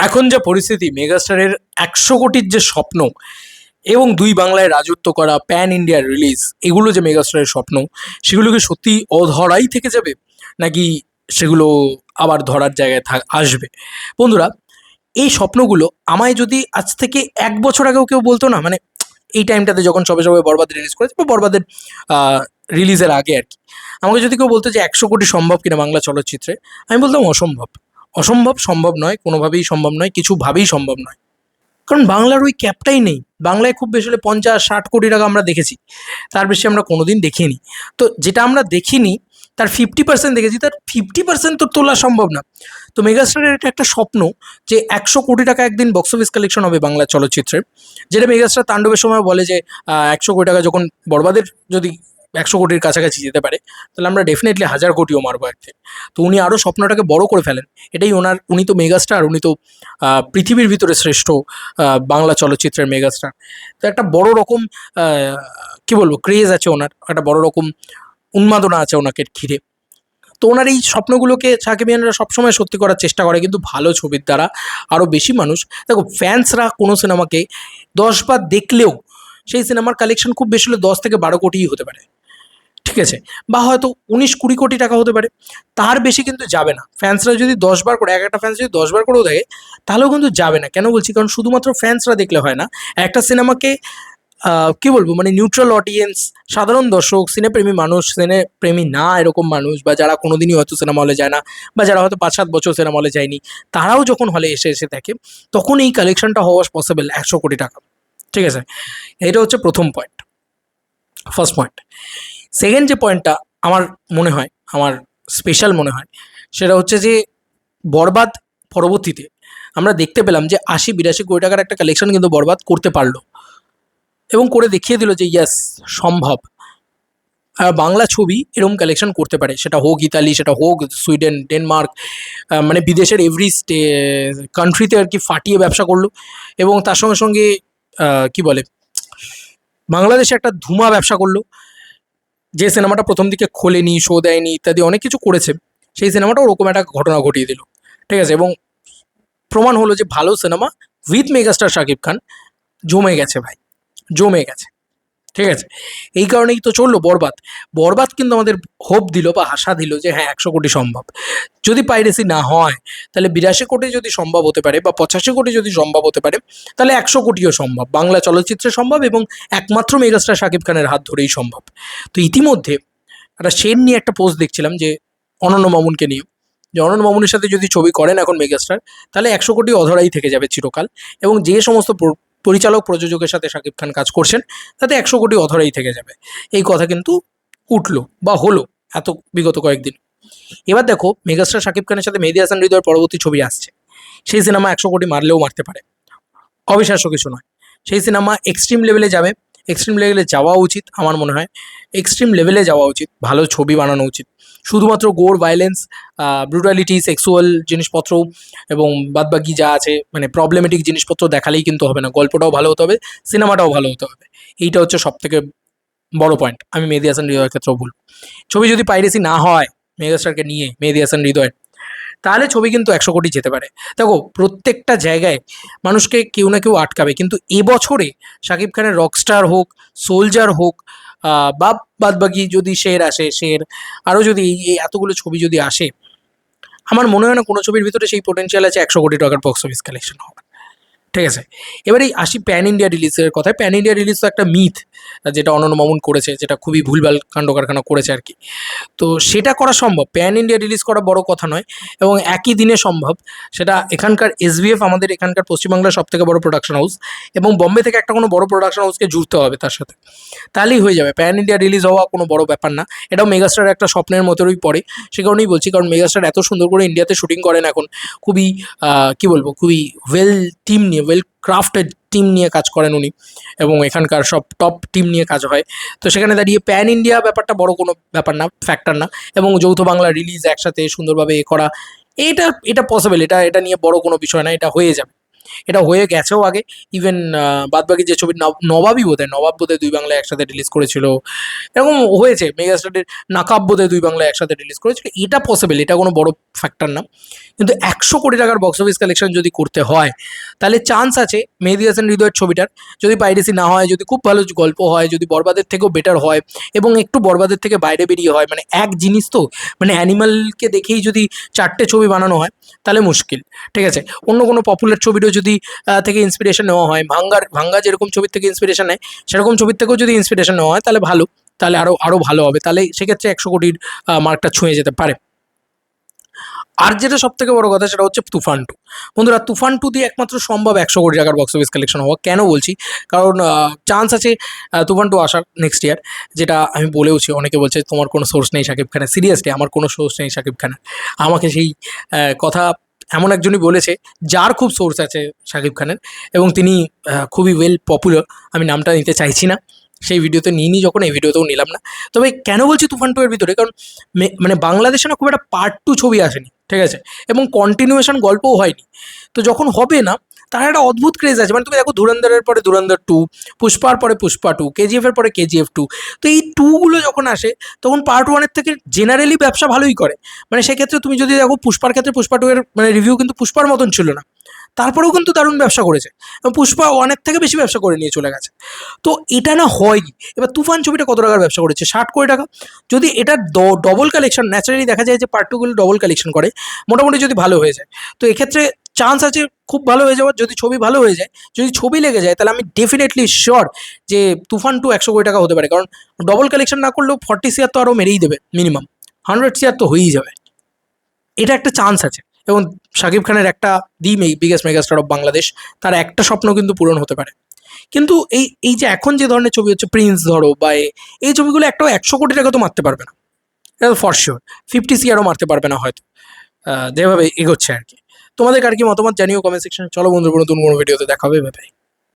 এখন যা পরিস্থিতি, মেগাস্টারের ১০০ কোটির যে স্বপ্ন এবং দুই বাংলায় রাজত্ব করা, প্যান ইন্ডিয়ার রিলিজ, এগুলো যে মেগাস্টারের স্বপ্ন, সেগুলো কি সত্যি অধরাই থেকে যাবে, নাকি সেগুলো আবার ধরার জায়গায় আসবে? বন্ধুরা, এই স্বপ্নগুলো আমায় যদি আজ থেকে ১ বছর আগেও কেউ বলতো না, মানে এই টাইমটাতে যখন সবে সবে বরবাদ রিলিজ করেছে বা বরবাদের রিলিজের আগে আর কি, আমাকে যদি কেউ বলতো যে ১০০ কোটি সম্ভব কিনা বাংলা চলচ্চিত্রে, আমি বলতাম অসম্ভব। অসম্ভব, সম্ভব নয়, কোনোভাবেই সম্ভব নয়, কিছুভাবেই সম্ভব নয়। কারণ বাংলার ওই ক্যাপটাই নেই। বাংলায় খুব বেশি হলে ৫০-৬০ কোটি টাকা আমরা দেখেছি, তার বেশি আমরা কোনোদিন দেখিনি। তো যেটা আমরা দেখিনি তার 50% দেখেছি, তার 50% তো তোলা সম্ভব না। তো মেগাস্টারের এটা একটা স্বপ্ন যে ১০০ কোটি টাকা একদিন বক্স অফিস কালেকশন হবে বাংলা চলচ্চিত্রের, যেটা মেগাস্টার তাণ্ডবের সময় বলে যে ১০০ কোটি টাকা যখন বরবাদের যদি ১০০ কোটির কাছাকাছি যেতে পারে, তাহলে আমরা ডেফিনেটলি ১০০০ কোটিও মারবো একদিন। তো উনি আরও স্বপ্নটাকে বড় করে ফেলেন। এটাই উনি তো মেগাস্টার, উনি তো পৃথিবীর ভিতরে শ্রেষ্ঠ বাংলা চলচ্চিত্রের মেগাস্টার। তো একটা বড় রকম কি বলবো, ক্রেজ আছে ওনার, একটা বড় রকম উন্মাদনা আছে ওনাকে ঘিরে। তো ওনার এই স্বপ্নগুলোকে সাকিবিয়ানরা সবসময় সত্যি করার চেষ্টা করে, কিন্তু ভালো ছবির দ্বারা আরও বেশি মানুষ। দেখো, ফ্যান্সরা কোনো সিনেমাকে ১০ বার দেখলেও সেই সিনেমার কালেকশন খুব বেশি হলে ১০ থেকে ১২ কোটিই হতে পারে, ঠিক আছে? বা হয়তো ১৯-২০ কোটি টাকা হতে পারে, তার বেশি কিন্তু যাবে না। ফ্যান্সরা যদি ১০ বার করে, একটা ফ্যান্স যদি ১০ বার করেও দেখে, তাহলেও কিন্তু যাবে না। কেন বলছি? কারণ শুধুমাত্র ফ্যান্সরা দেখলে হয় না। একটা সিনেমাকে কি বলবো, মানে নিউট্রাল অডিয়েন্স, সাধারণ দর্শক, সিনেপ্রেমী মানুষ, সিনেপ্রেমী না এরকম মানুষ, বা যারা কোনোদিনই হয়তো সিনেমা হলে যায় না, বা যারা হয়তো ৫-৭ বছর সিনেমা হলে যায়নি, তারাও যখন হলে এসে দেখে, তখন এই কালেকশনটা হওয়া পসিবল ১০০ কোটি টাকা। ঠিক আছে? এটা হচ্ছে প্রথম পয়েন্ট, ফার্স্ট পয়েন্ট। সেকেন্ড যে পয়েন্টটা আমার মনে হয়, আমার স্পেশাল মনে হয়, সেটা হচ্ছে যে বরবাদ পরবর্তীতে আমরা দেখতে পেলাম যে ৮০-৮২ কোটি টাকার একটা কালেকশন কিন্তু বরবাদ করতে পারলো, এবং করে দেখিয়ে দিল যে ইয়েস, সম্ভব। আর বাংলা ছবি এরকম কালেকশন করতে পারে, সেটা হোক ইতালি, সেটা হোক সুইডেন, ডেনমার্ক, মানে বিদেশের এভরি কান্ট্রিতে আর কি ফাটিয়ে ব্যবসা করলো। এবং তার সঙ্গে সঙ্গে কি বলে, বাংলাদেশে একটা ধুমা ব্যবসা করলো। যে সিনেমাটা প্রথম দিকে খোলেনি, শো দেয়নি, ইত্যাদি অনেক কিছু করেছে, সেই সিনেমাটা ওরকম একটা ঘটনা ঘটিয়ে দিল। ঠিক আছে? এবং প্রমাণ হলো যে ভালো cinema with megastar Shakib Khan জমে গেছে ভাই, জমে গেছে। ঠিক আছে? এই কারণেই তো চললো বরবাদ। বরবাদ কিন্তু আমাদের হোপ দিল বা আশা দিল যে হ্যাঁ, ১০০ কোটি সম্ভব। যদি পাইরেসি না হয়, তাহলে ৮২ কোটি যদি সম্ভব হতে পারে, বা ৮৫ কোটি যদি সম্ভব হতে পারে, তাহলে ১০০ কোটিও সম্ভব। বাংলা চলচ্চিত্রে সম্ভব, এবং একমাত্র মেগাস্টার শাকিব খানের হাত ধরেই সম্ভব। তো ইতিমধ্যে একটা সেন নিয়ে একটা পোস্ট দেখছিলাম, যে অনন্য মামুনকে নিয়ে, যে অনন্য মামুনের সাথে যদি ছবি করেন এখন মেগাস্টার, তাহলে ১০০ কোটি অধরাই থেকে যাবে চিরকাল। এবং যে সমস্ত পরিচালক প্রযোজকের সাথে শাকিব খান কাজ করছেন, তাতে ১০০ কোটি অধরাই থেকে যাবে। এই কথা কিন্তু উঠলো বা হলো এত বিগত কয়েকদিন। এবার দেখো, মেগাস্টার শাকিব খানের সাথে মেহেদী হাসান হৃদয়ের পরবর্তী ছবি আসছে। সেই সিনেমা ১০০ কোটি মারলেও মারতে পারে, অবিশ্বাস্য কিছু নয়। সেই সিনেমা এক্সট্রিম লেভেলে যাবে, এক্সট্রিম লেভেলে যাওয়া উচিত আমার মনে হয়। এক্সট্রিম লেভেলে যাওয়া উচিত, ভালো ছবি বানানো উচিত। শুধুমাত্র গোর, ভায়োলেন্স, ব্রুটালিটি, সেক্সুয়াল জিনিসপত্র এবং বাদবাকি যা আছে, মানে প্রবলেমেটিক জিনিসপত্র দেখালেই কিন্তু হবে না। গল্পটাও ভালো হতে হবে, সিনেমাটাও ভালো হতে হবে। এইটা হচ্ছে সবথেকে বড় পয়েন্ট, আমি মেহেদী হাসান হৃদয়ের ক্ষেত্রেও বলব। ছবি যদি পাইরেসি না হয় মেগাস্টারকে নিয়ে, মেহেদী হাসান হৃদয়, তাহলে ছবি কিন্তু ১০০ কোটি যেতে পারে। দেখো, প্রত্যেকটা জায়গায় মানুষকে কেউ না কেউ আটকাবে, কিন্তু এবছরে শাকিব খানের রকস্টার হোক, সোলজার হোক, বা বাদবাকি যদি শের আসে, শের, আরও যদি এই এতগুলো ছবি যদি আসে, আমার মনে হয় না কোনো ছবির ভিতরে সেই পোটেনশিয়াল আছে ১০০ কোটি টাকার বক্স অফিস কালেকশন হওয়ার। ঠিক আছে? এবারে আসি প্যান ইন্ডিয়া রিলিজের কথায়। প্যান ইন্ডিয়া রিলিজ তো একটা মিথ, যেটা অনন্য মামুন করেছে, যেটা খুবই ভুলভাল কাণ্ড কারখানা করেছে আর কি। তো সেটা করা সম্ভব, প্যান ইন্ডিয়া রিলিজ করা বড় কথা নয়, এবং একই দিনে সম্ভব। সেটা এখানকার এসবিএফ, আমাদের এখানকার পশ্চিমবাংলার সব থেকে বড় প্রোডাকশন হাউস, এবং বম্বে থেকে একটা কোনো বড় প্রোডাকশন হাউসকে জুড়তে হবে তার সাথে, তাহলেই হয়ে যাবে। প্যান ইন্ডিয়া রিলিজ হওয়া কোনো বড় ব্যাপার না। এটাও মেগাস্টারের একটা স্বপ্নের মতোই পড়ে। সে কারণেই বলছি, কারণ মেগাস্টার এত সুন্দর করে ইন্ডিয়াতে শুটিং করেন এখন, খুবই কি বলবো, খুবই ওয়েল টিম নিয়ে, ওয়েল ক্রাফটেড টিম নিয়ে কাজ করেন উনি, এবং এখানকার সব টপ টিম নিয়ে কাজ হয়। তো সেখানে দাঁড়িয়ে প্যান ইন্ডিয়া ব্যাপারটা বড় কোনো ব্যাপার না, ফ্যাক্টর না। এবং যৌথ বাংলা রিলিজ একসাথে সুন্দরভাবে করা, এটা এটা পসিবল, এটা এটা নিয়ে বড় কোনো বিষয় না, এটা হয়ে যাবে। এটা হয়ে গেছেও আগে। ইভেন বাদবাকি যে ছবি নবাবই বোধহয়, নবাব বোধহয় দুই বাংলায় একসাথে রিলিজ করেছিল, এরকম হয়েছে। মেগাস্টারের নাকাব বোধহয় দুই বাংলায় একসাথে রিলিজ করেছিল, এটা পসিবল, এটা কোনো বড় ফ্যাক্টর না। কিন্তু 100 কোটি টাকার বক্স অফিস কালেকশন যদি করতে হয়, তাহলে চান্স আছে মেহেদী হাসান হৃদয়ের ছবিটার, যদি পাইরেসি না হয়, যদি খুব ভালো গল্প হয়, যদি বরবাদের থেকেও বেটার হয় এবং একটু বরবাদের থেকে বাইরে বেরিয়ে হয়, মানে এক জিনিস তো, মানে অ্যানিমালকে দেখেই যদি 4টে ছবি বানানো হয় তাহলে মুশকিল। ঠিক আছে, অন্য কোনো পপুলার ছবিরও যদি থেকে ইন্সপিরেশন নেওয়া হয়, ভাঙ্গা যেরকম ছবির থেকে ইন্সপিরেশন নেয়, সেরকম ছবির থেকেও যদি ইন্সপিরেশন নেওয়া হয় তাহলে ভালো, তাহলে আরও ভালো হবে, তাহলে সেক্ষেত্রে 100 কোটির মার্কটা ছুঁয়ে যেতে পারে। আর যেটা সব থেকে বড় কথা সেটা হচ্ছে তুফান 2। বন্ধুরা, তুফান 2 দিয়ে একমাত্র সম্ভব 100 কোটি টাকার বক্স অফিস কালেকশন হওয়া। কেন বলছি? কারণ চান্স আছে তুফান 2 আসার নেক্সট ইয়ার, যেটা আমি বলেওছি। অনেকে বলছে তোমার কোনো সোর্স নেই শাকিব খানের। সিরিয়াসলি আমার কোনো সোর্স নেই শাকিব খানের। আমাকে সেই কথা এমন একজনই বলেছে যার খুব সোর্স আছে শাকিব খানের, এবং তিনি খুবই ওয়েল পপুলার। আমি নামটা নিতে চাইছি না, সেই ভিডিওতে নিইনি যখন, এই ভিডিওতেও নিলাম না। তবে কেন বলছি তুফান 2 এর ভিতরে, কারণ মানে বাংলাদেশে না খুব একটা পার্ট 2 ছবি আসেনি, ঠিক আছে, এবং কন্টিনিউয়েশন গল্পও হয়নি। তো যখন হবে না, তার একটা অদ্ভুত ক্রেজ আছে। মানে তুমি দেখো, ধুরন্ধরের পরে ধুরন্ধর 2, পুষ্পার পরে পুষ্পা 2, কেজিএফের পরে কেজিএফ 2। তো এই 2গুলো যখন আসে, তখন পার্ট 1-এর থেকে জেনারেলি ব্যবসা ভালোই করে। মানে সেক্ষেত্রে তুমি যদি দেখো, পুষ্পার ক্ষেত্রে পুষ্পা 2 এর মানে রিভিউ কিন্তু পুষ্পার মতন ছিল না, তারপরেও কিন্তু দারুণ ব্যবসা করেছে, এবং পুষ্পা 1-এর থেকে বেশি ব্যবসা করে নিয়ে চলে গেছে। তো এটা না হয়নি। এবার তুফান ছবিটা কত টাকার ব্যবসা করেছে? 60 কোটি টাকা। যদি এটা ডবল কালেকশন, ন্যাচারালি দেখা যায় যে পার্ট 2গুলো ডবল কালেকশন করে, মোটামুটি যদি ভালো হয়ে যায়, তো এক্ষেত্রে চান্স আছে খুব ভালো হয়ে যাওয়ার। যদি ছবি ভালো হয়ে যায়, যদি ছবি লেগে যায়, তাহলে আমি ডেফিনেটলি শিওর যে তুফান 2 100 কোটি টাকা হতে পারে। কারণ ডবল কালেকশন না করলেও 40 CR তো আরও মেরেই দেবে, মিনিমাম 100 CR তো হয়েই যাবে। এটা একটা চান্স আছে, এবং শাকিব খানের একটা বিগেস্ট মেগাস্টার অফ বাংলাদেশ, তার একটা স্বপ্ন কিন্তু পূরণ হতে পারে। কিন্তু এই যে এখন যে ধরনের ছবি হচ্ছে, প্রিন্স ধরো বা এই ছবিগুলো একটাও 100 কোটি টাকা তো মারতে পারবে না, এটা ফর শিওর। 50 CRও মারতে পারবে না হয়তো, যেভাবে এগোচ্ছে আর কি। তোমাদের আর কি মতামত জানিও কমেন্ট সেকশনে। চলো বন্ধুরা, নতুন কোনো ভিডিওতে দেখা হবে, বাই।